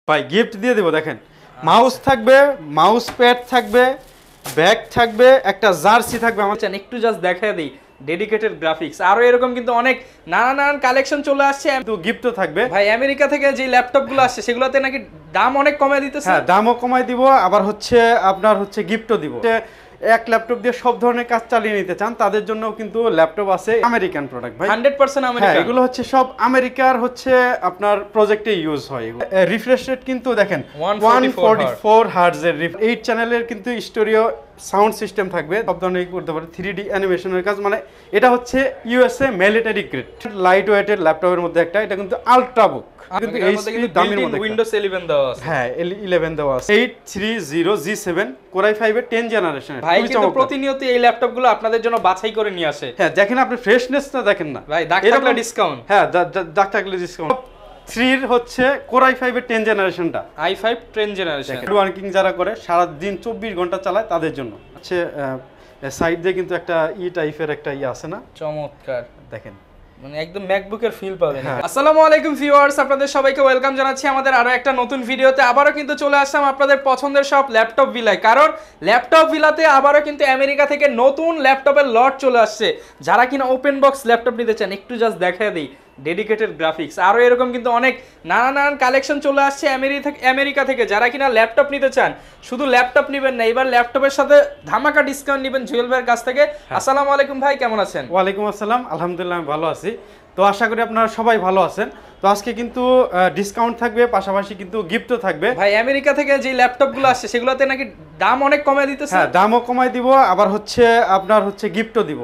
ভাই গিফট দিয়ে দেবো দেখেন, মাউস থাকবে, মাউস প্যাড থাকবে, ব্যাগ থাকবে, একটা জার্সি থাকবে। আমার একটু জাস্ট দেখায় দিই ডেডিকেটেড গ্রাফিক্স, আরো এরকম কিন্তু অনেক নানান কালেকশন চলে আসছে। কিন্তু গিফটও থাকবে ভাই আমেরিকা থেকে যে ল্যাপটপগুলো আসছে সেগুলোতে নাকি দাম অনেক কমে দিতেছে। হ্যাঁ, দামও কমাই দিব, আবার হচ্ছে আপনার হচ্ছে গিফটও দিব। এক ল্যাপটপ দিয়ে সব ধরনের কাজ চালিয়ে নিতে চান তাদের জন্য কিন্তু ল্যাপটপ আছে, আমেরিকান প্রোডাক্ট ভাই, 100% হ্যাঁ, আমেরিকান। এগুলো হচ্ছে সব আমেরিকার হচ্ছে আপনার প্রজেক্টে ইউজ হয়। রিফ্রেশ রেট কিন্তু দেখেন 144 হার্টজ এর 8 চ্যানেলের কিন্তু স্টোরিও সাউন্ড সিস্টেম থাকবে, সব ধরনের করতে পারে 3D অ্যানিমেশনের কাজ, মানে এটা হচ্ছে ইউএসএ মিলিটারি গ্রেড লাইট ওয়েটের ল্যাপটপের মধ্যে একটা, এটা কিন্তু আলট্রা বুক, কিন্তু এইচপি দামের মধ্যে উইন্ডোজ 11 দেওয়া আছে। হ্যাঁ 11 দেওয়া আছে, 830G7 Core i5 এর 10 জেনারেশনের। ভাই কিন্তু প্রতিনিয়ত এই ল্যাপটপগুলো আপনাদের জন্য বাছাই করে নিয়ে আসে। হ্যাঁ দেখেন, আপনি ফ্রেশনেসটা দেখেন না ভাই দাগ থাকলে ডিসকাউন্ট। হ্যাঁ দাগ থাকলে ডিসকাউন্ট। 3 হচ্ছে Core i5 এর 10 জেনারেশনটা, i5 10 জেনারেশন। ওয়ার্কিং যারা করে সারা দিন 24 ঘন্টা চালায় তাদের জন্য হচ্ছে সাইড দিয়ে কিন্তু একটা টাইপের একটা আছে না, চমৎকার দেখেন, মানে একদম ম্যাকবুকের ফিল পাবেন। আসসালামু আলাইকুম ভিউয়ার্স, আপনাদের সবাইকে ওয়েলকাম জানাচ্ছি আমাদের আরো একটা নতুন ভিডিওতে। আবারো কিন্তু চলে আসলাম আপনাদের পছন্দের সব ল্যাপটপ ভিলায়, কারণ ল্যাপটপ ভিলাতে আবারো কিন্তু আমেরিকা থেকে নতুন ল্যাপটপের লট চলে আসছে। যারা কিনা ওপেন বক্স ল্যাপটপ নিতে চান, একটু জাস্ট দেখায় দিই ডেডিকেটেড গ্রাফিক্স, আরো এরকম কিন্তু অনেক নানান কালেকশন চলে আসছে আমেরিকা থেকে। যারা কিনা ল্যাপটপ নিতে চান, শুধু ল্যাপটপ নেবেন না, এবার ল্যাপটপের সাথে ধামাকা ডিসকাউন্ট নেবেন জুয়েল ভাইয়ের কাছ থেকে। আসসালামু আলাইকুম ভাই, কেমন আছেন? ওয়ালাইকুম আসসালাম, আলহামদুলিল্লাহ আমি ভালো আছি। তো আশা করি আপনারা সবাই ভালো আছেন। তো আজকে কিন্তু ডিসকাউন্ট থাকবে, পাশাপাশি কিন্তু গিফটও থাকবে। ভাই আমেরিকা থেকে যে ল্যাপটপগুলো আসছে সেগুলোতে নাকি দাম অনেক কমে দিতেছে। হ্যাঁ দামও কমাই দিব, আবার হচ্ছে আপনার হচ্ছে গিফটও দিব।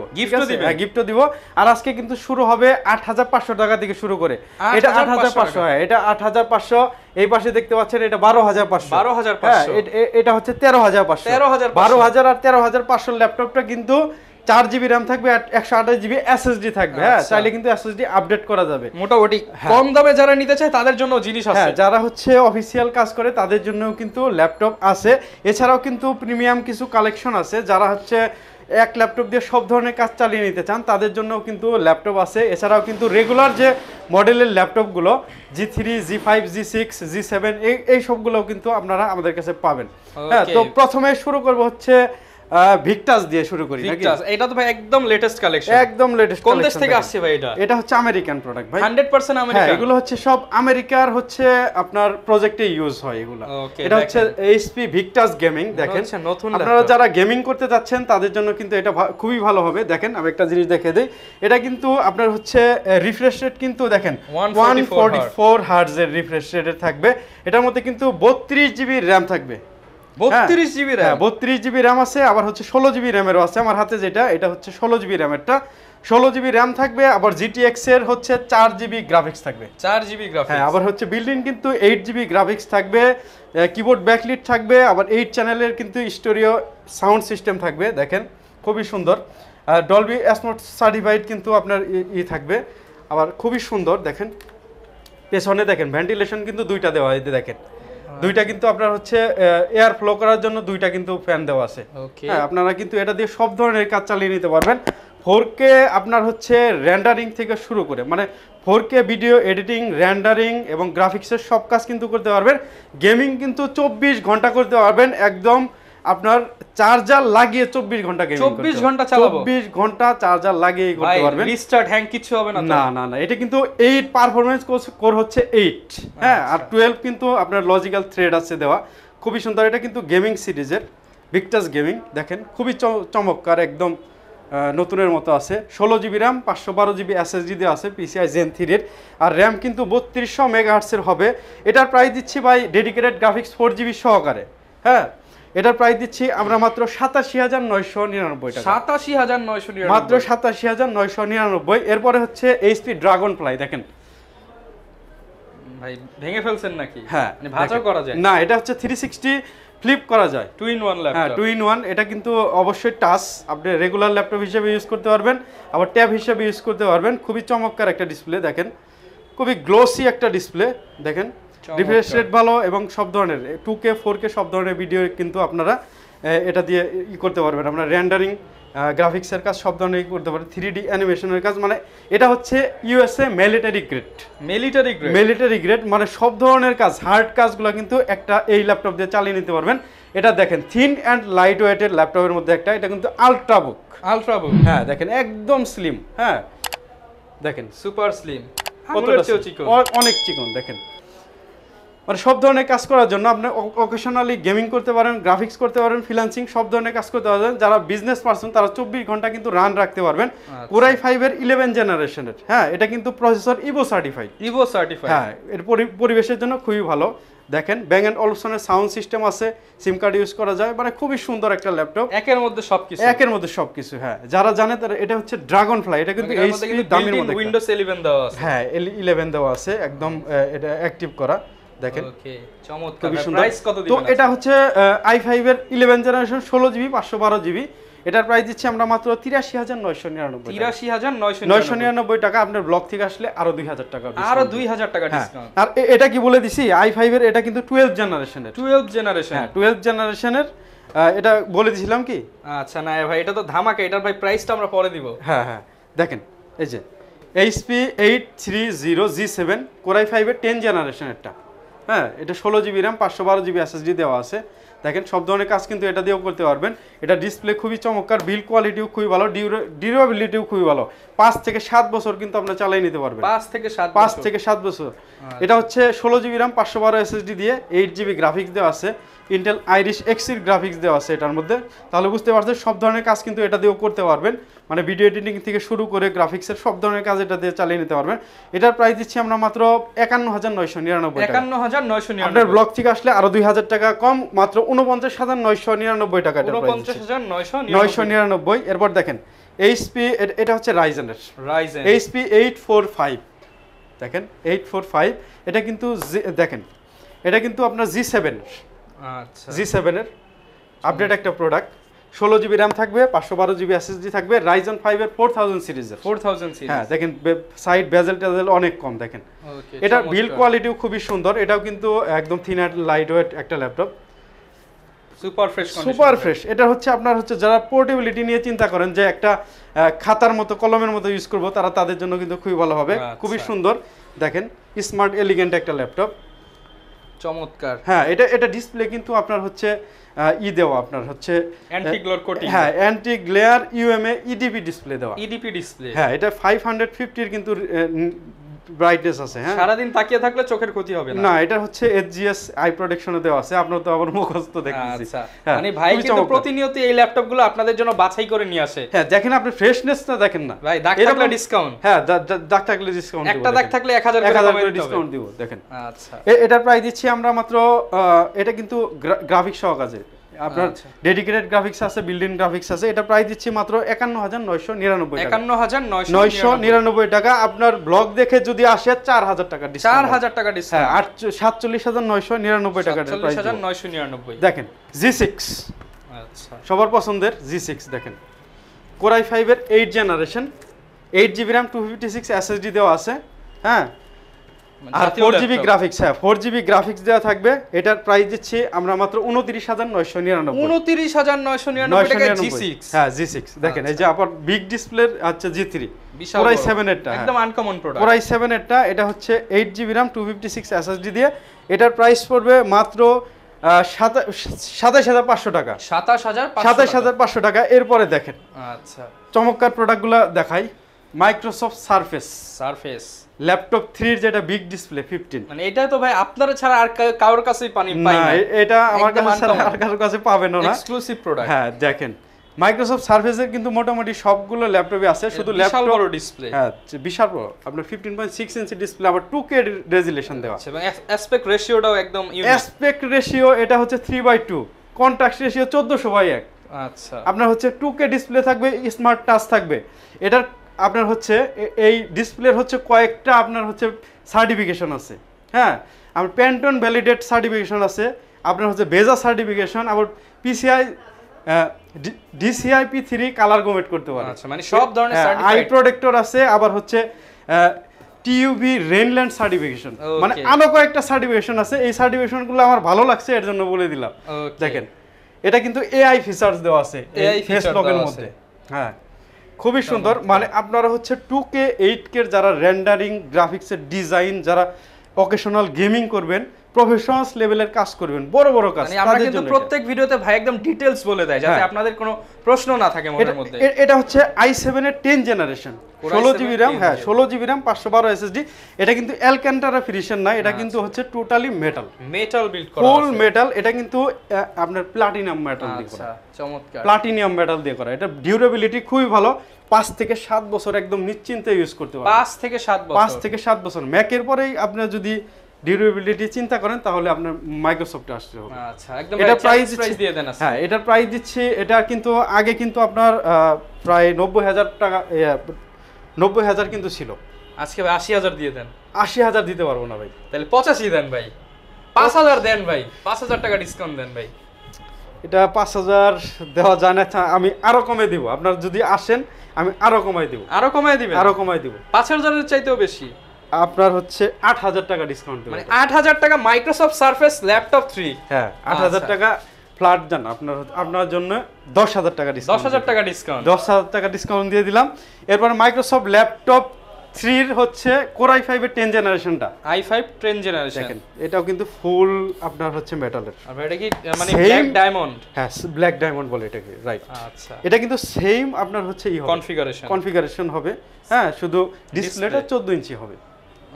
হ্যাঁ গিফটও দিব। আর আজকে কিন্তু শুরু হবে 8500 টাকা থেকে শুরু করে, এটা 8500, হ্যাঁ এটা 8500। এই পাশে দেখতে পাচ্ছেন এটা 12500, 12500, এটা হচ্ছে 13500, 12000 আর 13500 ল্যাপটপটা কিন্তু 4GB র্যাম থাকবে, 128GB SSD থাকবে। হ্যাঁ চাইলে কিন্তু SSD আপডেট করা যাবে। মোটামুটি কম দামে যারা নিতে চায় তাদের জন্য জিনিস আছে। হ্যাঁ যারা হচ্ছে অফিসিয়াল কাজ করে তাদের জন্যও কিন্তু ল্যাপটপ আছে। এছাড়াও কিন্তু প্রিমিয়াম কিছু কালেকশন আছে, যারা হচ্ছে এক ল্যাপটপ দিয়ে সব ধরনের কাজ চালিয়ে নিতে চান তাদের জন্যও কিন্তু ল্যাপটপ আছে। এছাড়াও কিন্তু রেগুলার যে মডেলের ল্যাপটপগুলো G3, G5, G6, G7 এই সবগুলোও কিন্তু আপনারা আমাদের কাছে পাবেন। হ্যাঁ তো প্রথমে শুরু করব হচ্ছে ভিক্টাস দিয়ে শুরু করি নাকি? এটা তো ভাই একদম লেটেস্ট কালেকশন, একদম লেটেস্ট। কোন দেশ থেকে আসছে ভাই এটা? এটা হচ্ছে আমেরিকান প্রোডাক্ট ভাই, 100% আমেরিকান। হ্যাঁ এগুলো হচ্ছে সব আমেরিকার হচ্ছে আপনার প্রজেক্টে ইউজ হয় এগুলো। এটা হচ্ছে এইচপি ভিক্টাস গেমিং। দেখেন আপনারা যারা গেমিং করতে যাচ্ছেন তাদের জন্য কিন্তু এটা খুবই ভালো হবে। দেখেন আমি একটা জিনিস দেখিয়ে দেই, এটা কিন্তু আপনার হচ্ছে রিফ্রেশ রেট কিন্তু দেখেন 144 হার্টজ এর রিফ্রেশ রেট থাকবে। এটার মধ্যে কিন্তু 32GB র্যাম থাকবে। 32GB RAM? হ্যাঁ 32GB র্যাম আছে, আবার হচ্ছে 16GB র্যামেরও আছে। আমার হাতে যেটা এটা হচ্ছে 16GB র্যামেরটা, 16GB র্যাম থাকবে। আবার GTX এর হচ্ছে 4GB গ্রাফিক্স থাকবে, 4GB গ্রাফিক্স। হ্যাঁ আবার হচ্ছে বিল্ডিং কিন্তু 8GB গ্রাফিক্স থাকবে, কিবোর্ড ব্যাকলিট থাকবে, আবার 8 চ্যানেলের কিন্তু স্টোরিও সাউন্ড সিস্টেম থাকবে। দেখেন খুবই সুন্দর, ডলবি অ্যাটমস সার্টিফাইড কিন্তু আপনার থাকবে। আবার খুবই সুন্দর দেখেন, পেছনে দেখেন ভেন্টিলেশন কিন্তু দুইটা দেওয়া হয়, দেখেন দুইটা কিন্তু আপনার হচ্ছে এয়ার ফ্লো করার জন্য দুইটা কিন্তু ফ্যান দেওয়া আছে। হ্যাঁ আপনারা কিন্তু এটা দিয়ে সব ধরনের কাজ চালিয়ে নিতে পারবেন। 4K আপনার হচ্ছে রেন্ডারিং থেকে শুরু করে, মানে 4K ভিডিও এডিটিং, রেন্ডারিং এবং গ্রাফিক্সের সব কাজ কিন্তু করতে পারবেন। গেমিং কিন্তু 24 ঘন্টা করতে পারবেন, একদম আপনার চার্জার লাগিয়ে 24 ঘন্টা গেমিং, 24 ঘন্টা চালাবো, 24 ঘন্টা চার্জার লাগিয়ে করতে পারবেন। রিস্টার্ট হ্যাং কিছু হবে না? না এটা কিন্তু 8 পারফরম্যান্স কোর হচ্ছে 8, হ্যাঁ আর 12 কিন্তু আপনার লজিক্যাল থ্রেড আছে দেওয়া। খুবই সুন্দর, এটা কিন্তু গেমিং সিরিজের ভিক্টাস গেমিং। দেখেন খুবই চমৎকার, একদম নতুনের মতো আছে। 16GB র্যাম, 512GB SSD দেওয়া আছে PCI Gen 3 এর। আর র্যাম কিন্তু 3200 মেগাহার্টসের হবে। এটার প্রাইস দিচ্ছি ভাই ডেডিকেটেড গ্রাফিক্স 4GB সহকারে। হ্যাঁ এটার প্রাইস দিচ্ছি আমরা মাত্র 87,999 টাকা। 87,999, মাত্র 87,999। এরপরে হচ্ছে HP ড্রাগন ফ্লাই। দেখেন ভাই ভেঙে ফেলছেন নাকি? হ্যাঁ মানে ভাঁজও করা যায় না, এটা হচ্ছে 360 ফ্লিপ করা যায়, 2 in 1 ল্যাপটপ। হ্যাঁ 2 in 1। এটা কিন্তু অবশ্যই টাচ, আপনি রেগুলার ল্যাপটপ হিসেবে ইউজ করতে পারবেন, আবার ট্যাব হিসেবে ইউজ করতে পারবেন। খুবই চমৎকার একটা ডিসপ্লে, দেখেন খুবই গ্লোসি একটা ডিসপ্লে। দেখেন রিফ্রেশ রেট ভালো এবং সব ধরনের 2K 4K সব ধরনের ভিডিও কিন্তু আপনারা এটা দিয়ে ই করতে পারবেন, আপনার রেন্ডারিং গ্রাফিক্সের কাজ সব ধরনের করতে পারবেন, 3D অ্যানিমেশনের কাজ, মানে এটা হচ্ছে ইউএসএ মিলিটারি গ্রেড, মানে সব ধরনের কাজ, হার্ড কাজগুলো কিন্তু একটা এই ল্যাপটপ দিয়ে চালিয়ে নিতে পারবেন। এটা দেখেন থিন অ্যান্ড লাইট ওয়েটের ল্যাপটপের মধ্যে একটা, এটা কিন্তু আলট্রাবুক, হ্যাঁ দেখেন একদম স্লিম, হ্যাঁ দেখেন সুপার স্লিম, অনেক চিকন, দেখেন মানে সব ধরনের কাজ করার জন্য আপনি অকেশনালি গেমিং করতে পারেন, গ্রাফিক্স করতে পারেন, ফ্রিল্যান্সিং সব ধরনের কাজ করতে পারবেন। যারা বিজনেস পারসন তারা 24 ঘন্টা কিন্তু রান রাখতে পারবেন। Core i5 এর 11 জেনারেশনের, হ্যাঁ এটা কিন্তু প্রসেসর ইভো সার্টিফাইড, হ্যাঁ এর পরিবেশের জন্য খুবই ভালো। দেখেন ব্যাং এন্ড অলুপশনের সাউন্ড সিস্টেম আছে, সিম কার্ড ইউজ করা যায়, মানে খুবই সুন্দর একটা ল্যাপটপ, একের মধ্যে সবকিছু, হ্যাঁ যারা জানে তারা, এটা হচ্ছে ড্রাগন ফ্লাই, এটা কিন্তু এইচপি দামের মধ্যে উইন্ডোজ 11 দেওয়া আছে, হ্যাঁ 11 দেওয়া আছে একদম, এটা অ্যাক্টিভ করা, দেখেন ওকে চমৎকার। প্রাইস কত দিবেন? তো এটা হচ্ছে i5 এর 11 জেনারেশন 16GB 512GB, এটার প্রাইস দিচ্ছি আমরা মাত্র 83,999 টাকা। আপনার ব্লগ থেকে আসলে আরো 2000 টাকা, আরো 2000 টাকা ডিসকাউন্ট। আর এটা কি বলে দিছি, i5 এর এটা কিন্তু 12 জেনারেশনের, 12 জেনারেশনের, এটা বলে দিছিলাম কি? আচ্ছা না ভাই, এটা তো ধামাকা, এটার ভাই প্রাইসটা আমরা পরে দিব। হ্যাঁ হ্যাঁ দেখেন এই যে HP 830G7 Core i5 এর 10 জেনারেশনেরটা, হ্যাঁ এটা 16GB RAM 512GB SSD দেওয়া আছে। দেখেন সব ধরনের কাজ কিন্তু এটা দিয়েও করতে পারবেন। এটা ডিসপ্লে খুবই চমৎকার, বিল্ড কোয়ালিটিও খুবই ভালো, ডিউরেবিলিটিও খুবই ভালো, 5 থেকে 7 বছর কিন্তু আপনারা চালিয়ে নিতে পারবেন, 5 থেকে 7 বছর। এটা হচ্ছে 16GB RAM 512 SSD দিয়ে 8GB গ্রাফিক্স দেওয়া আছে, ইন্টেল আইরিশ এক্সির গ্রাফিক্স দেওয়া আছে এটার মধ্যে। তাহলে বুঝতে পারছেন সব ধরনের কাজ কিন্তু এটা দিয়েও করতে পারবেন, মানে ভিডিও এডিটিং থেকে শুরু করে গ্রাফিক্সের সব ধরনের কাজ এটা দিয়ে চালিয়ে নিতে পারবেন। এটার প্রাইস দিচ্ছি আমরা মাত্র 51,999 টাকা। 51,999, আপনার ব্লগ থেকে আসলে আরো 2000 টাকা কম, মাত্র 49,999 টাকা। 49,999। এরপর দেখেন এইচপি, এটা হচ্ছে রাইজেন এইচপি 845, দেখেন 845, এটা কিন্তু দেখেন এটা কিন্তু আপনার G7 এর আপডেট একটা প্রোডাক্ট, 16GB RAM থাকবে, 512GB SSD থাকবে, Ryzen 5 এর 4000 সিরিজের, হ্যাঁ দেখেন সাইড বেজেল টেজেল অনেক কম, দেখেন এটা বিল্ড কোয়ালিটিও খুবই সুন্দর, এটাও কিন্তু একদম থিন অ্যান্ড লাইট ওয়েট একটা ল্যাপটপ, সুপার ফ্রেশ। এটা হচ্ছে আপনার হচ্ছে যারা পোর্টেবিলিটি নিয়ে চিন্তা করেন যে একটা খাতার মতো কলমের মতো ইউজ করব, তাদের জন্য কিন্তু খুবই ভালো হবে, খুবই সুন্দর। দেখেন স্মার্ট এলিগেন্ট একটা ল্যাপটপ, চমৎকার। হ্যাঁ এটা ডিসপ্লে কিন্তু আপনার হচ্ছে দেওয়া, আপনার হচ্ছে অ্যান্টি গ্লোর কোটিং, হ্যাঁ অ্যান্টি গ্লেয়ার ইউএমএ ইডিপি ডিসপ্লে দেওয়া, হ্যাঁ এটা 550 এর কিন্তু ব্রাইটনেস আছে, হ্যাঁ সারা দিন তাকিয়ে থাকলে চোখের ক্ষতি হবে না। না এটা হচ্ছে এইচজিএস আই প্রোটেকশনে দেওয়া আছে, আপনারা তো আবার মুখস্থ দেখতেছি। আচ্ছা মানে ভাই কিন্তু প্রতিনিয়ত এই ল্যাপটপগুলো আপনাদের জন্য বাছাই করে নিয়ে আসে। হ্যাঁ দেখেন আপনি ফ্রেশনেসটা দেখেন না ভাই, দাগ থাকলে ডিসকাউন্ট, হ্যাঁ দাগ থাকলে ডিসকাউন্ট, একটা দাগ থাকলে 1000 করে ডিসকাউন্ট দিব। দেখেন আচ্ছা এটার প্রাইস দিচ্ছি আমরা মাত্র, এটা কিন্তু গ্রাফিক্স সহ কাজে, আপনার ডেডিকেটেড গ্রাফিক্স আছে, বিল্ড ইন গ্রাফিক্স আছে, এটা প্রাইস দিচ্ছি মাত্র 51,999 টাকা, 51,999 টাকা। আপনার ব্লগ দেখে যদি আসে 4000 টাকা ডিসকাউন্ট, 4000 টাকা ডিসকাউন্ট, হ্যাঁ 47,999 টাকা, 47,999। দেখেন G6, আচ্ছা সবার পছন্দের G6, দেখেন Core i5 এর 8 জেনারেশন, 8GB RAM 256 SSD দেওয়া আছে, হ্যাঁ আর 4GB গ্রাফিক্স, হ্যাঁ 4GB গ্রাফিক্স দেওয়া থাকবে। এটার প্রাইস দিচ্ছি আমরা মাত্র 29,999, 29,999 টাকা G6, হ্যাঁ G6। দেখেন এই যে আপনার বিগ ডিসপ্লের আছে G3, Core i7 এরটা, একদম আনকমন প্রোডাক্ট, Core i7 এরটা, এটা হচ্ছে 8GB RAM 256 SSD দিয়ে, এটার প্রাইস পড়বে মাত্র 27,500 টাকা, 27,500 টাকা। এরপরে দেখেন আচ্ছা চমৎকার প্রোডাক্টগুলো দেখাই, মাইক্রোসফট সারফেস ল্যাপটপ 3 যেটা বিগ ডিসপ্লে 15, মানে এটা তো ভাই আপনারা ছাড়া আর কারোর কাছেই পাই না, এটা আমার কাছে ছাড়া আর কারোর কাছে পাবেন না, এক্সক্লুসিভ প্রোডাক্ট। হ্যাঁ দেখেন মাইক্রোসফট সারফেসের কিন্তু মোটামুটি সবগুলো ল্যাপটপে আছে, শুধু ল্যাপটপ বড় ডিসপ্লে, হ্যাঁ বিশাল বড়, আপনার 15.6 ইঞ্চি ডিসপ্লে, আবার 2K রেজোলিউশন দেওয়া আছে, এবং অ্যাসপেক্ট রেশিওটাও একদম ইউনিক, অ্যাসপেক্ট রেশিও এটা হচ্ছে 3/2, কন্ট্রাস্ট রেশিও 14:1। আচ্ছা আপনার হচ্ছে 2K ডিসপ্লে থাকবে, স্মার্ট টাচ থাকবে। এটার আপনার হচ্ছে এই ডিসপ্লের হচ্ছে কয়েকটা আপনার হচ্ছে সার্টিফিকেশন আছে, হ্যাঁ আমার প্যান্টন ভ্যালিডেট সার্টিফিকেশন আছে, আপনার হচ্ছে বেজা সার্টিফিকেশন, আবার PCI DCI P3 কালার গোমেট করতে পারে, আচ্ছা মানে সব ধরনের সার্টিফাইড, আই প্রোটেক্টর আছে, আবার হচ্ছে TUV রেইনল্যান্ড সার্টিফিকেশন, মানে আরো কয়েকটা সার্টিফিকেশন আছে। এই সার্টিফিকেশনগুলো আমার ভালো লাগছে, এর জন্য বলে দিলাম। দেখেন এটা কিন্তু এআই ফিচার্স দেওয়া আছে AI ফেস feature লকের দেওয়া মধ্যে। হ্যাঁ, খুবই সুন্দর। মানে আপনারা হচ্ছে 2K 8K যারা রেন্ডারিং গ্রাফিক্সের ডিজাইন, যারা অকেশনাল গেমিং করবেন, প্রফেশনাল লেভেলের কাজ করবেন, বড় বড় কাজ, মানে আমরা তাদের কিন্তু জন্য প্রত্যেক ভিডিওতে ভাই একদম ডিটেইলস বলে দেয় যাতে হ্যাঁ। আপনাদের কোনো প্রশ্ন না থাকে মনের মধ্যে। এটা হচ্ছে i7 এর 10 জেনারেশন, 16 জিবি র্যাম। হ্যাঁ, 16 জিবি র্যাম, 512 এসএসডি। এটা কিন্তু অ্যালক্যান্টারা ফিনিশন না, এটা কিন্তু হচ্ছে টোটালি মেটাল, মেটাল বিল্ড করা ফুল আছে। মেটাল। এটা কিন্তু আপনার প্লাটিনাম মেটাল দিয়ে করা, আচ্ছা, চমৎকার। প্লাটিনিয়াম মেটাল দিয়ে করা। এটা ডিউরেবিলিটি খুবই ভালো, 5 থেকে 7 বছর একদম নিশ্চিন্তে ইউজ করতে পারবেন। 5 থেকে 7 বছর। 5 থেকে 7 বছর ম্যাকের পরেই আপনার যদি ডিউরেবিলিটি চিন্তা করেন তাহলে আপনার মাইক্রোসফটে আসতে হবে। আচ্ছা, একদম এটা প্রাইস প্রাইস দিয়ে দেন আজকে। হ্যাঁ, এটার প্রাইস দিচ্ছি, এটা কিন্তু আগে কিন্তু আপনার প্রায় 90,000 টাকা, 90,000 কিন্তু ছিল। আজকে ভাই 80,000 দিয়ে দেন। 80,000 দিতে পারবো না ভাই। তাহলে 85 দেন ভাই। 5,000 দেন ভাই, 5,000 টাকা ডিসকাউন্ট দেন ভাই। এটা 5,000 দেওয়া যায় না, আমি আরো কমে দিব। আপনার যদি আসেন আমি আরো কমাই দিব, আরো কমায় দিবেন? আরো কমাই দিব। 5,000 এর চাইতেও বেশি। আপনার হচ্ছে 8,000 টাকা ডিসকাউন্ট দেব। মানে 8,000 টাকা মাইক্রোসফট সারফেস ল্যাপটপ 3। হ্যাঁ, 8,000 টাকা ফ্ল্যাট দেন। আপনার জন্য 10,000 টাকা ডিসকাউন্ট, 10,000 টাকা ডিসকাউন্ট, 10,000 টাকা ডিসকাউন্ট দিয়ে দিলাম। এরপর মাইক্রোসফট ল্যাপটপ 3 হচ্ছে Core i5 এর 10 জেনারেশনটা, i5 10 জেনারেশন। দেখেন এটাও কিন্তু ফুল আপনার হচ্ছে মেটালের। আর এটা কি মানে Same- ব্ল্যাক ডায়মন্ড? হ্যাঁ, ব্ল্যাক ডায়মন্ড বলে এটাকে, রাইট। আচ্ছা, এটা কিন্তু সেম আপনার হচ্ছে কনফিগারেশন হবে। হ্যাঁ, শুধু ডিসপ্লেটা 14 ইঞ্চি হবে,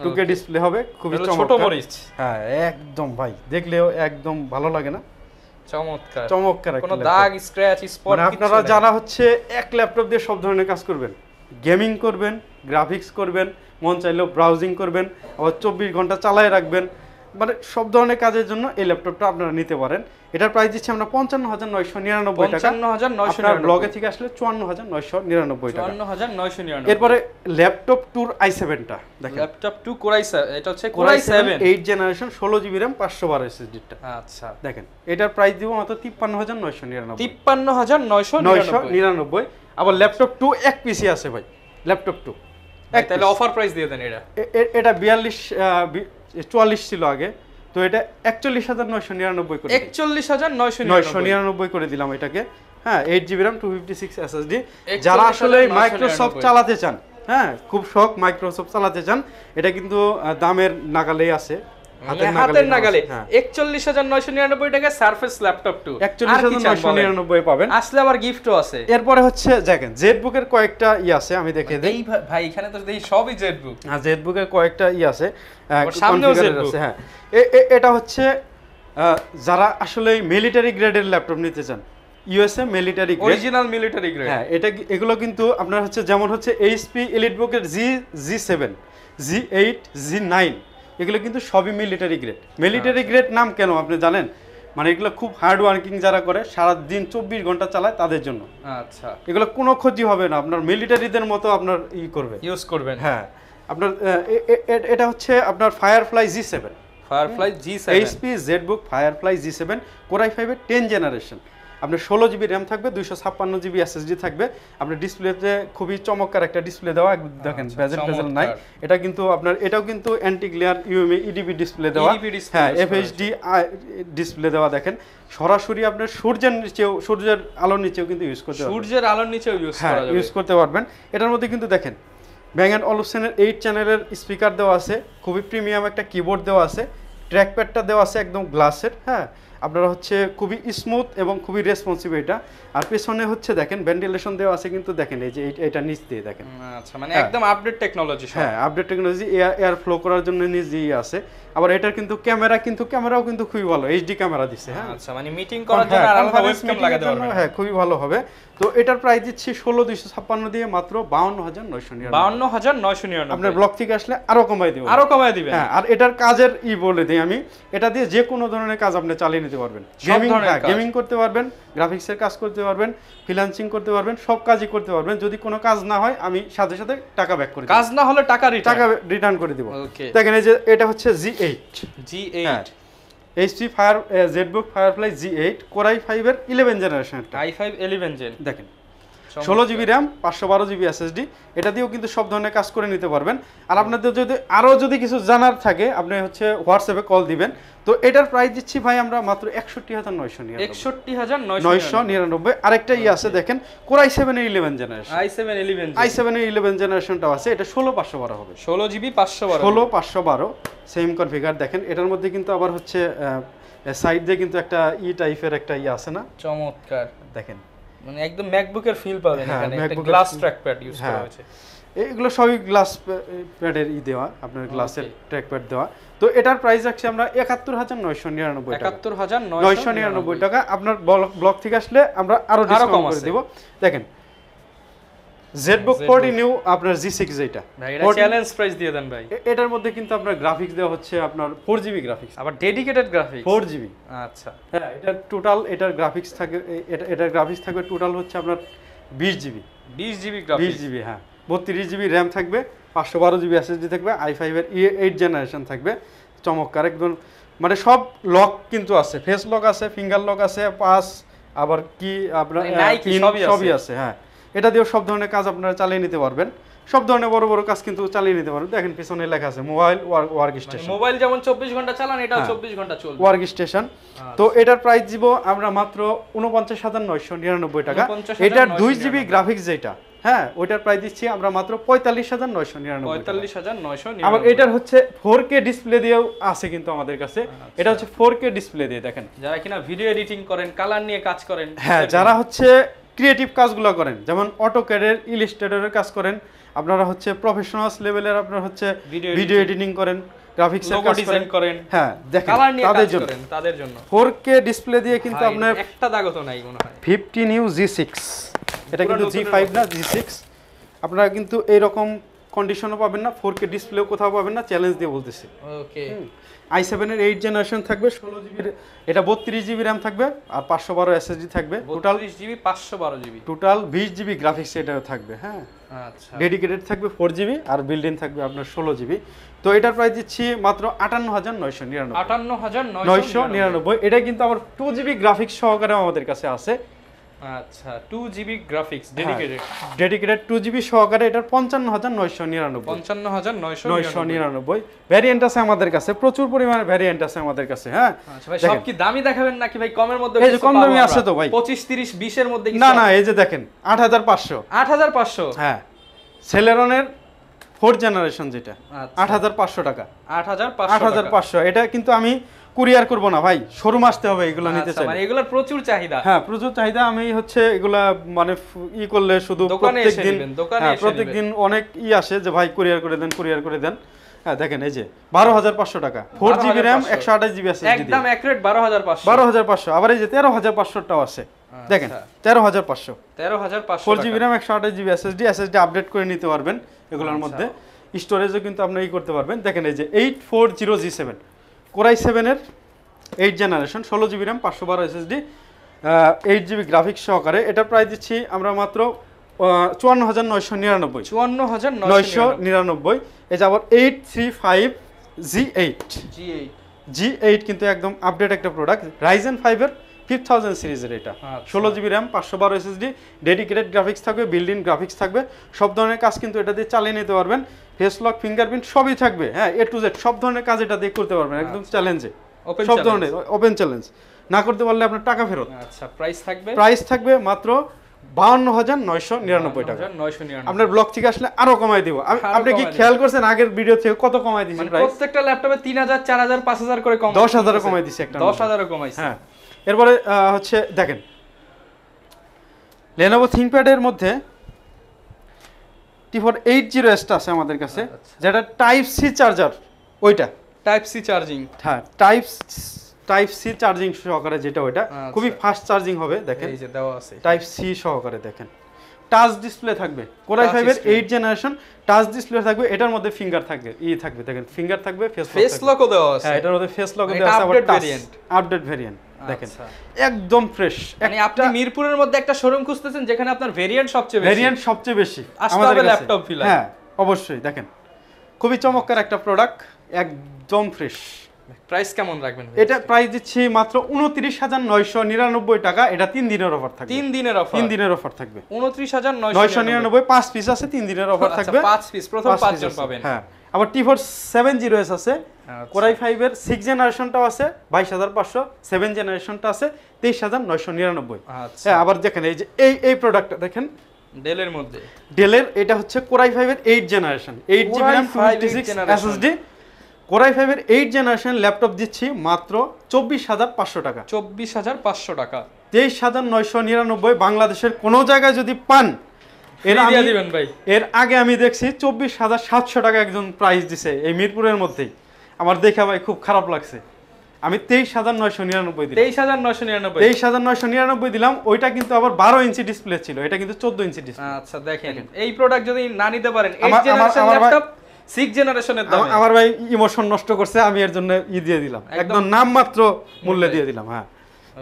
2K ডিসপ্লে হবে, খুবই ছোট চমৎকার। মরিচ। হ্যাঁ, একদম ভাই, দেখলেও একদম ভালো লাগে না? চমৎকার, চমৎকার একটা কোনো laptop। দাগ স্ক্র্যাচ স্পট মানে আপনারা যারা হচ্ছে এক ল্যাপটপ দিয়ে সব ধরনের কাজ করবেন, গেমিং করবেন, গ্রাফিক্স করবেন, মন চাইলেও ব্রাউজিং করবেন, আবার 24 ঘন্টা চালায় রাখবেন, মানে সব ধরনের কাজের জন্য এই ল্যাপটপটা আপনারা নিতে পারেন। এটার প্রাইস দিচ্ছি আমরা 55,999 টাকা। 55,999 আপনার ব্লগে থেকে আসলে 54,999 টাকা। 54,999। এরপরে ল্যাপটপ টুর i7টা দেখেন, ল্যাপটপ 2 Core i7, এটা হচ্ছে Core i7 8 generation, 16 GB RAM, 512 এসএসডিটা। আচ্ছা, দেখেন এটার প্রাইস দিব মাত্র 53,999। 53,999। আবার ল্যাপটপ 2 এক পিসি আছে ভাই, ল্যাপটপ 2 এক। তাহলে অফার প্রাইস দিয়ে দেন এটা। এটা 44 ছিল আগে, তো এটা 41,999 করে 41,999 করে দিলাম এটাকে। হ্যাঁ, 8 জিবি র্যাম, 256 এসএসডি। 41,999 যারা আসলে মাইক্রোসফট চালাতে চান, হ্যাঁ খুব শখ মাইক্রোসফট চালাতে চান, এটা কিন্তু দামের নাগালেই আছে, হাতের নাগালে। 41,999 টাকা সারফেস ল্যাপটপ 2, 41,999 পাবেন। আসলে আবার গিফটও আছে। এরপরে হচ্ছে দেখেন জেটবুকের কয়েকটা আছে, আমি দেখে দেই। এই ভাই এখানে তো দেখি সবই জেটবুক। হ্যাঁ, জেটবুকের কয়েকটা আছে, সামনেও configure জেটবুক আছে। হ্যাঁ, এটা হচ্ছে যারা আসলে মিলিটারি গ্রেডের ল্যাপটপ নিতে চান, USA military grade, original military grade. হ্যাঁ এগুলো কিন্তু আপনার হচ্ছে যেমন হচ্ছে এইচপি এলিটবুকের G7, G8, G9, এগুলো কিন্তু সবই মিলিটারি গ্রেড। মিলিটারি গ্রেড নাম কেন আপনি জানেন? মানে এগুলো খুব হার্ড ওয়ার্কিং যারা করে, সারা দিন 24 ঘন্টা চালায়, তাদের জন্য। আচ্ছা, এগুলো কোনো ক্ষতি হবে না, আপনার মিলিটারিদের মতো আপনার করবে, ইউজ করবেন। হ্যাঁ, আপনার এটা হচ্ছে আপনার firefly G7, firefly G7, HP Jetbook firefly G7 Core i5 এর 10 জেনারেশন। আপনার 16 জিবি র্যাম থাকবে, 256 জিবি এসএসডি থাকবে। আপনার ডিসপ্লেতে খুবই চমৎকার একটা ডিসপ্লে দেওয়া, দেখেন বেজেল নাই। এটা কিন্তু আপনার এটাও কিন্তু অ্যান্টি গ্লেয়ার ইউএমএ ইডিবি ডিসপ্লে দেওয়া, হ্যাঁ এফএইচডি ডিসপ্লে দেওয়া। দেখেন সরাসরি আপনার সূর্যের আলোর নিচেও কিন্তু ইউজ করতে পারবেন, সূর্যের আলোর নিচেও ইউজ করা যাবে, ইউজ করতে পারবেন। এটার মধ্যে কিন্তু দেখেন ব্যাং অ্যান্ড অলুসেনের 8 চ্যানেলের স্পিকার দেওয়া আছে, খুবই প্রিমিয়াম একটা কিবোর্ড দেওয়া আছে, ট্র্যাকপ্যাডটা দেওয়া আছে একদম গ্লাসের। হ্যাঁ, আপনারা হচ্ছে খুবই স্মুথ এবং খুবই রেসপন্সিভ এটা। আর পেছনে হচ্ছে দেখেন ভেন্টিলেশন দেওয়া আছে, কিন্তু দেখেন এই যে এটা নিচ দিয়ে দেখেন। আচ্ছা, মানে একদম আপডেট টেকনোলজি। হ্যাঁ, আপডেট টেকনোলজি, এয়ার ফ্লো করার জন্য নিচ দিয়ে আছে। আবার এটার কিন্তু ক্যামেরাও কিন্তু খুবই ভালো, এইচডি ক্যামেরা দিছে। হ্যাঁ, আচ্ছা, মানে মিটিং করার জন্য আর আলাদা ওয়েবক্যাম লাগাতে পারবেন। হ্যাঁ, খুবই ভালো হবে। তো এটার প্রাইস দিচ্ছি 16,256 দিয়ে মাত্র 52,999। 52,999। আপনার ব্লগ থেকে আসলে আরো কমাই দেব, আরো কমাই দিবেন। হ্যাঁ, আর এটার কাজের বলে দিই আমি, এটা দিয়ে যে কোনো ধরনের কাজ আপনি চালিয়ে নিতে পারবেন। গেমিং করতে পারবেন, গ্রাফিক্সের কাজ করতে পারবেন, ফ্রিল্যান্সিং করতে পারবেন, সব কাজই করতে পারবেন। যদি কোনো কাজ না হয় আমি সাথে সাথে টাকা ব্যাক করে দেব, কাজ না হলে টাকা রিটার্ন করে দেব। ওকে, দেখেন এই যে এটা হচ্ছে G8 HP Jetbook firefly G8 Core i5 এর 11 জেনারেশন, i5 11 জেন। দেখেন 16 জিবি র্যাম 512 জিবি এসএসডি, এটা দিয়েও কিন্তু সব ধরনের কাজ করে নিতে পারবেন। আর আপনাদের যদি আরও যদি কিছু জানার থাকে আপনি হচ্ছে হোয়াটসঅ্যাপে কল দিবেন। তো এটার প্রাইস দিচ্ছি ভাই আমরা মাত্র 61,999। 61,999। আরেকটা আছে দেখেন Core i7 এর 11 জেনারেশন, i7 এর 11 জেনারেশনটাও আছে, এটা 16,512 হবে। 16 জিবি 512, 16,512 সেম কনফিগার। দেখেন এটার মধ্যে কিন্তু আবার হচ্ছে সাইড দিয়ে কিন্তু একটা টাইপের একটা আছে না, চমৎকার। দেখেন মানে একদম ম্যাকবুকের ফিল পাবেন এখানে, একটা MacBook গ্লাস ট্র্যাকপ্যাড ইউজ করা হয়েছে। এগুলো সবই গ্লাস প্যাডের দেওয়া, আপনার গ্লাসের ট্র্যাকপ্যাড দেওয়া। তো এটার প্রাইস রাখছি আমরা 71,999 টাকা। 71,999 টাকা। আপনার ব্লক থেকে আসলে আমরা আরো ডিসকাউন্ট করে দেব। দেখেন ZBook 40 নিউ আপনার G6 যেটা, ভাই এটা চ্যালেঞ্জ প্রাইস দিয়ে দেন ভাই। এটার মধ্যে কিন্তু আপনার গ্রাফিক্স দেওয়া হচ্ছে আপনার 4GB গ্রাফিক্স, আবার ডেডিকেটেড গ্রাফিক্স 4GB। আচ্ছা হ্যাঁ, এটা টোটাল এটার গ্রাফিক্স থাকে, এটার গ্রাফিক্স থাকবে টোটাল হচ্ছে আপনার 20GB 20 জিবি গ্রাফিক্স, 20GB। হ্যাঁ, 32GB র্যাম থাকবে, 512GB এসএসডি থাকবে, i5 এর 8 জেনারেশন থাকবে। চমৎকার একদম, মানে সব লক কিন্তু আছে, ফেস লক আছে, ফিঙ্গার লক আছে, পাস আবার কি আপনার সবই আছে। হ্যাঁ, এটা দিয়েও সব ধরনের কাজ আপনারা চালিয়ে নিতে পারবেন, সব ধরনের বড় বড় কাজ কিন্তু চালিয়ে নিতে পারবেন। দেখেন পিছনে লেখা আছে মোবাইল ওয়ার্ক স্টেশন, মোবাইল যেমন 24 ঘন্টা চালান এটাও 24 ঘন্টা চলবে ওয়ার্ক স্টেশন। তো এটার প্রাইস দিব আমরা মাত্র 49,999 টাকা। এটার 2GB গ্রাফিক্স যেটা, হ্যাঁ ওইটার প্রাইস দিচ্ছি আমরা মাত্র 45,999। 45,999। আবার এটার হচ্ছে 4K ডিসপ্লে দিয়েও আছে কিন্তু আমাদের কাছে। এটা হচ্ছে 4K ডিসপ্লে দিয়ে, দেখেন যারা কিনা ভিডিও এডিটিং করেন, কালার নিয়ে কাজ করেন, হ্যাঁ যারা হচ্ছে ক্রিয়েটিভ কাজগুলো করেন, যেমন অটোক্যাডের, ইলাস্ট্রেটরের কাজ করেন, আপনারা হচ্ছে প্রফেশনাল লেভেলের আপনার হচ্ছে ভিডিও এডিটিং করেন, গ্রাফিক্সের কাজ করেন, হ্যাঁ দেখেন কালার নিয়ে কাজ তাদের করেন, তাদের জন্য 4K ডিসপ্লে দিয়ে কিন্তু আপনার একটা দাগও তো নাই মনে হয়। 50 নিউ G6, এটা কিন্তু G5 না, G6। আপনারা কিন্তু এইরকম কন্ডিশনও পাবেন না, 4K ডিসপ্লেও কোথাও পাবেন না, চ্যালেঞ্জ দিয়ে বলতেছি। ওকে, i7 এর 8 জেনারেশন থাকবে, 16GB, এটা 32GB র্যাম থাকবে আর 512 এসএসডি থাকবে। Total 32GB 512GB, total 20GB graphics এটাও থাকবে। হ্যাঁ, আচ্ছা ডেডিকেটেড থাকবে 4GB আর বিল্ট ইন থাকবে আপনার 16GB। তো এটার প্রাইস দিচ্ছি মাত্র 58,999। 58,999। এটা কিন্তু আবার 2GB গ্রাফিক্স সহকারে আমাদের কাছে আছে। আচ্ছা 2GB গ্রাফিক্স ডেডিকেটেড 2GB সহকারে এটার 55,999। 55,999 ভ্যারিয়েন্ট আছে আমাদের কাছে, প্রচুর পরিমাণে ভ্যারিয়েন্ট আছে আমাদের কাছে। হ্যাঁ আচ্ছা ভাই, সব কি দামি দেখাবেন নাকি ভাই কমের মধ্যে? এই যে কম দামি আছে তো ভাই, 25 30 20 এর মধ্যে না না, এই যে দেখেন 8,500। 8,500? হ্যাঁ, সেলেরনের 4th জেনারেশন যেটা, 8,500 টাকা। 8,500 এটা কিন্তু আমি কুরিয়ার করব না ভাই, শোরুম আসতে হবে এগুলো নিতে চাই। মানে এগুলোর প্রচুর চাহিদা। হ্যাঁ প্রচুর চাহিদা। আমি হচ্ছে এগুলা মানে করলে শুধু প্রত্যেকদিন অনেক আসে যে ভাই কুরিয়ার করে দেন। হ্যাঁ দেখেন এই যে 12,500 টাকা, 4GB র্যাম 128GB এসএসডি, একদম অ্যাকুরেট 12,500। 12,500। আবার এই যে 13,500টাও আছে, দেখেন 13,500, 13,500 4GB RAM 128GB SSD update করে নিতে পারবেন এগুলোর মধ্যে। স্টোরেজও কিন্তু আপনি করতে পারবেন। দেখেন এই যে 840G7 Core i7 এর 8 generation, 16GB RAM 512 SSD, 8GB graphics সহকারে। এটা প্রাইস দিচ্ছি আমরা মাত্র 54,999। 54,999। এই যে আবার 835G8 কিন্তু একদম আপডেট একটা প্রোডাক্ট, Ryzen 5 এর 5000 সিরিজের। এটা 16GB RAM 512 SSD, dedicated graphics থাকবে, বিল্ট ইন গ্রাফিক্স থাকবে, সব ধরনের কাজ কিন্তু এটা দিয়ে চালিয়ে নিতে পারবেন। ফেস লক, ফিঙ্গারপ্রিন্ট সবই থাকবে। হ্যাঁ, A to Z সব ধরনের কাজ এটা দিয়ে করতে পারবেন, একদম চ্যালেঞ্জে, সব ধরনের ওপেন চ্যালেঞ্জ। না করতে পারলে আপনার টাকা ফেরত। আচ্ছা প্রাইস থাকবে মাত্র 52,999 টাকা। আপনার ব্লগ থেকে আসলে আরো কমাই দিব। আপনি কি খেয়াল করছেন আগের ভিডিও থেকে কত কমাই দিয়েছি? প্রাইস প্রত্যেকটা ল্যাপটপে 3,000 4,000 5,000 করে কম, 10,000 কমাই দিয়েছি একটা, 10,000 কমাইছি। হ্যাঁ, এরপরে হচ্ছে দেখেন Lenovo ThinkPad এর মধ্যে T480S আছে আমাদের কাছে, যেটা টাইপ সি চার্জার, ওইটা টাইপ সি চার্জিং। হ্যাঁ, টাইপ সি চার্জিং সহকারে যেটা, ওইটা খুবই ফাস্ট চার্জিং হবে। দেখেন এই যে দেওয়া আছে টাইপ সি সহকারে। দেখেন টাচ ডিসপ্লে থাকবে, Core i5 এর 8 জেনারেশন, টাচ ডিসপ্লে থাকবে। এটার মধ্যে ফিঙ্গার থাকবে, থাকবে, দেখেন ফিঙ্গার থাকবে, ফেস লকও দেওয়া আছে। হ্যাঁ, এটার মধ্যে ফেস লকও দেওয়া আছে, আবার আপডেট ভেরিয়েন্ট। দেখেন একদম ফ্রেশ। মানে আপনি মিরপুরের মধ্যে একটা শোরুম খুঁজতেছেন যেখানে আপনার ভেরিয়েন্ট সবচেয়ে বেশি আমাদের কাছে। ল্যাপটপ ফিল। হ্যাঁ অবশ্যই, দেখেন খুবই চমৎকার একটা প্রোডাক্ট, একদম ফ্রেশ। প্রাইস কেমন রাখবেন ভাই? এটা প্রাইস দিচ্ছি মাত্র 29,999 টাকা। এটা 3 দিনের অফার থাকবে। 3 দিনের অফার? 3 দিনের অফার থাকবে। 29,999 5 পিস আছে, 3 দিনের অফার থাকবে। 5 পিস, প্রথম 5 জন পাবেন। হ্যাঁ, আবার T4 70S আছে, Core i5 এর 6 জেনারেশনটাও আছে 22,500, 7 জেনারেশনটা আছে 23,999। আচ্ছা, হ্যাঁ, আবার দেখেন এই যে এই প্রোডাক্টটা দেখেন, ডেলের মধ্যে, ডেলের এটা হচ্ছে Core i5 এর 8 generation, 8GB RAM 256 SSD। Core i5 এর 8 জেনারেশন ল্যাপটপ দিচ্ছি মাত্র 24,500 টাকা। 24,500 টাকা, 23,999। বাংলাদেশের কোনো জায়গায় যদি পান, এর আগে আমি দেখছি 24,700 টাকা একজন প্রাইস দিছে এই মিরপুরের মধ্যেই। আমার দেখে ভাই খুব খারাপ লাগছে। আমি 23,999 দিলাম। 23,999 দিলাম। ওইটা কিন্তু আবার 12 ইঞ্চি ডিসপ্লে ছিল, এটা কিন্তু 14 ইঞ্চি ডিসপ্লে। আচ্ছা, দেখেন এই প্রোডাক্ট যদি না নিতে পারেন, 8 জেনারেশন ল্যাপটপ 6 জেনারেশনের দামে, আমার ভাই ইমোশন নষ্ট করছে, আমি এর জন্য দিয়ে দিলাম, একদম নামমাত্র মূল্যে দিয়ে দিলাম। হ্যাঁ,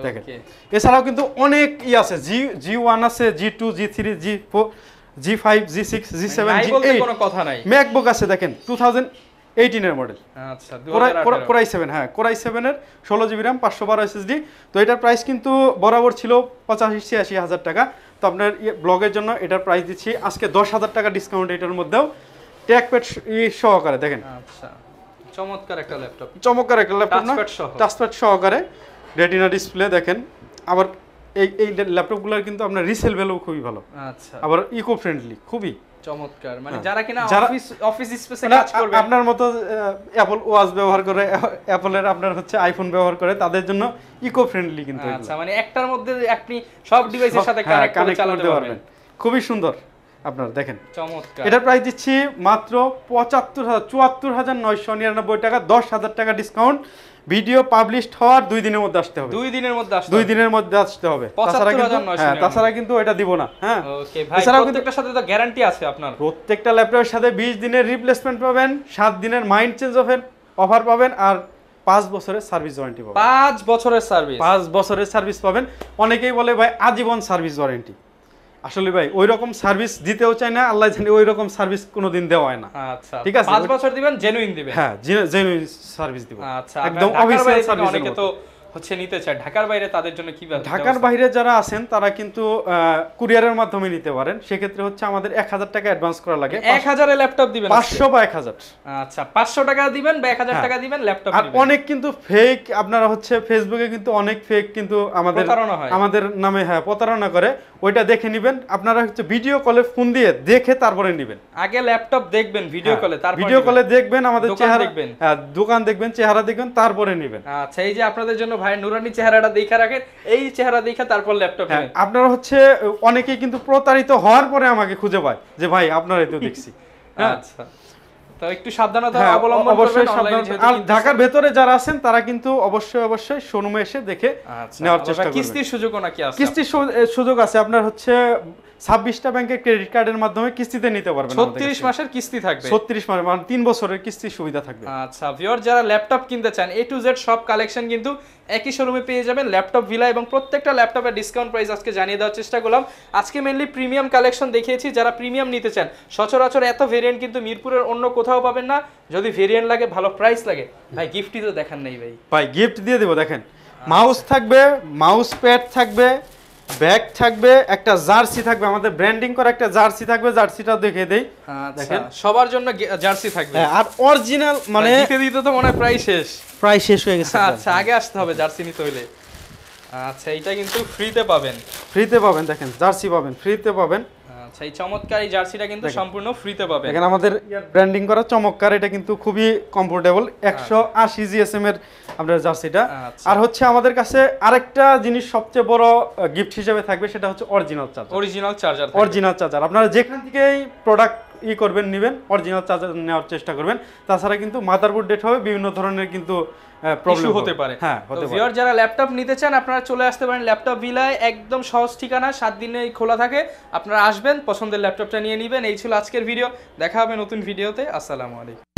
দেখেন এছাড়াও কিন্তু অনেক আছে, G1 আছে, G2, G3, G4, G5, G6, G7, G8, কোনো কথা নাই। ম্যাকবুক আছে দেখেন 2018 এর মডেল। আচ্ছা, Core i7, হ্যাঁ Core i7 এর 16GB RAM 512 SSD। তো এটার প্রাইস কিন্তু বরাবর ছিল 85-86 হাজার টাকা। তো আপনার ব্লগের জন্য এটার প্রাইস দিচ্ছি আজকে 10,000 টাকা ডিসকাউন্ট, এটার মধ্যেও ট্যাগপ্যাড সহকারে। দেখেন আচ্ছা, চমৎকার একটা ল্যাপটপ, চমৎকার একটা ল্যাপটপ না, টাচপ্যাড সহকারে, রেটিনা ডিসপ্লে। দেখেন আবার এই ল্যাপটপগুলোর কিন্তু আপনার রিসেল ভ্যালু খুবই ভালো। আচ্ছা, আবার ইকো ফ্রেন্ডলি, খুবই চমৎকার। মানে যারা কিনা অফিস স্পেসে কাজ করবে, আপনার মতো অ্যাপল ওয়াচ ব্যবহার করে, অ্যাপলের আপনার হচ্ছে আইফোন ব্যবহার করে, তাদের জন্য ইকো ফ্রেন্ডলি কিন্তু। আচ্ছা, মানে একটার মধ্যে আপনি সব ডিভাইসের সাথে কানেক্ট করে চালাতে পারবেন। খুবই সুন্দর। আপনার দেখেন চমৎকার। এটার প্রাইস দিচ্ছি মাত্র 74,999 টাকা, 10,000 টাকা ডিসকাউন্ট। ভিডিও পাবলিশড হওয়ার 2 দিনের মধ্যে আসতে হবে। 2 দিনের মধ্যে আসতে 2 দিনের মধ্যে আসতে হবে। তাছাড়া কিন্তু এটা দিব না। হ্যাঁ, ওকে ভাই, প্রত্যেকটার সাথে তো গ্যারান্টি আছে আপনার। প্রত্যেকটা ল্যাপটপের সাথে 20 দিনের রিপ্লেসমেন্ট পাবেন, 7 দিনের মাইন্ড চেঞ্জ অফার পাবেন, আর 5 বছরের সার্ভিস ওয়ারেন্টি পাবেন। 5 বছরের সার্ভিস? 5 বছরের সার্ভিস পাবেন। অনেকেই বলে ভাই আজীবন সার্ভিস ওয়ারেন্টি। আসলে ভাই ওই রকম সার্ভিস দিতেও চাই না, আল্লাহ জানে ওই রকম সার্ভিস কোনোদিন দেওয়া হয় না। আচ্ছা, ঠিক আছে, 5 বছর দিবেন, জেনুইন দিবেন। হ্যাঁ, জেনুইন সার্ভিস দিব। আচ্ছা, একদম অফিশিয়াল সার্ভিস। অনেকে তো হচ্ছে নিতে চায় ঢাকার বাইরে, তাদের জন্য কি ব্যবস্থা? ঢাকার বাইরে যারা আছেন তারা কিন্তু কুরিয়ারের মাধ্যমে নিতে পারেন। সেক্ষেত্রে হচ্ছে আমাদের 1,000 টাকা অ্যাডভান্স করা লাগে। 1000 এর ল্যাপটপ দিবেন? 500 বা 1000। আচ্ছা, 500 টাকা দিবেন বা 1000 টাকা দিবেন, ল্যাপটপ আর দিবেন। অনেক কিন্তু ফেক, আপনারা হচ্ছে ফেসবুকে কিন্তু অনেক ফেক কিন্তু আমাদের নামে প্রতারণা করে, ওইটা দেখে নেবেন। আপনারা হচ্ছে ভিডিও কলে ফোন দিয়ে দেখে তারপরে নেবেন। আগে ল্যাপটপ দেখবেন ভিডিও কলে, তারপর ভিডিও কলে দেখবেন, আমাদের চেহারা দেখবেন, দোকান দেখবেন, চেহারা দেখবেন, তারপরে নেবেন। আচ্ছা, এই যে আপনাদের জন্য ভাই নুরানি চেহারাটা দেখা রাখেন, এই চেহারা দেখা তারপর ল্যাপটপ নেবেন। আপনারা হচ্ছে অনেকেই কিন্তু প্রতারিত হওয়ার পরে আমাকে খুঁজে পায় যে ভাই আপনারাই তো দেখছি। আচ্ছা, তো একটু সাবধানতা অবলম্বন করবেন। আর ঢাকার ভেতরে যারা আছেন তারা কিন্তু অবশ্যই শোরুমে এসে দেখে নেওয়ার চেষ্টা করবেন। কিস্তির সুযোগও নাকি আছে? কিস্তির সুযোগ আছে। আপনার হচ্ছে 26টা ব্যাংকের ক্রেডিট কার্ডের মাধ্যমে কিস্তিতে নিতে পারবেন। 36 মাসের কিস্তি থাকবে? 36 মাস মানে 3 বছরের কিস্তির সুবিধা থাকবে। আচ্ছা ভিউয়ার, যারা ল্যাপটপ কিনতে চান, A to Z সব কালেকশন কিন্তু একই শোরুমে পেয়ে যাবেন, ল্যাপটপ ভিলা। এবং প্রত্যেকটা ল্যাপটপের ডিসকাউন্ট প্রাইস আজকে জানিয়ে দেওয়ার চেষ্টা করলাম। আজকে মেইনলি প্রিমিয়াম কালেকশন দেখিয়েছি। যারা প্রিমিয়াম নিতে চান, সচরাচর এত ভেরিয়েন্ট কিন্তু মিরপুরের অন্য কোথাও পাবেন না। যদি ভেরিয়েন্ট লাগে, ভালো প্রাইস লাগে, ভাই গিফটই তো দেখান নাই ভাই গিফট দিয়ে দেবো। দেখেন মাউস থাকবে, মাউস প্যাড থাকবে, ব্যাগ থাকবে, একটা জার্সি থাকবে, আমাদের ব্র্যান্ডিং করা একটা জার্সি থাকবে। জার্সিটা দেখে দেই। দেখেন সবার জন্য জার্সি থাকবে, আর অরিজিনাল। মানে দিতে তো মনে হয় প্রায় শেষ হয়ে গেছে। আচ্ছা, আগে আসতে হবে জার্সি নিতে হইলে। আচ্ছা, এটা কিন্তু ফ্রিতে পাবেন। দেখেন জার্সি পাবেন, ফ্রিতে পাবেন। আচ্ছা, এই চমৎকার এই জার্সিটা কিন্তু সম্পূর্ণ ফ্রিতে পাবেন। দেখেন আমাদের ব্র্যান্ডিং করা চমৎকার, এটা কিন্তু খুবই কমফোর্টেবল। 180 জিএসএম এর আপনার জার্সিটা। আর হচ্ছে আমাদের কাছে আরেকটা জিনিস সবচেয়ে বড় গিফট হিসেবে থাকবে, সেটা হচ্ছে অরিজিনাল চার্জার। আপনারা যেখান থেকেই প্রোডাক্ট করবেন নেবেন, অরিজিনাল চার্জার নেওয়ার চেষ্টা করবেন। তাছাড়া কিন্তু মাদারবোর্ড ডেট হবে, বিভিন্ন ধরনের কিন্তু প্রবলেম হতে পারে। হ্যাঁ, ভিউয়ার যারা ল্যাপটপ নিতে চান, আপনারা চলে আসতে পারেন ল্যাপটপ ভিলায়। একদম সহজ ঠিকানা, 7 দিনেই খোলা থাকে। আপনারা আসবেন, পছন্দের ল্যাপটপটা নিয়ে নেবেন। এই ছিল আজকের ভিডিও। দেখা হবে নতুন ভিডিওতে। আসসালামু আলাইকুম।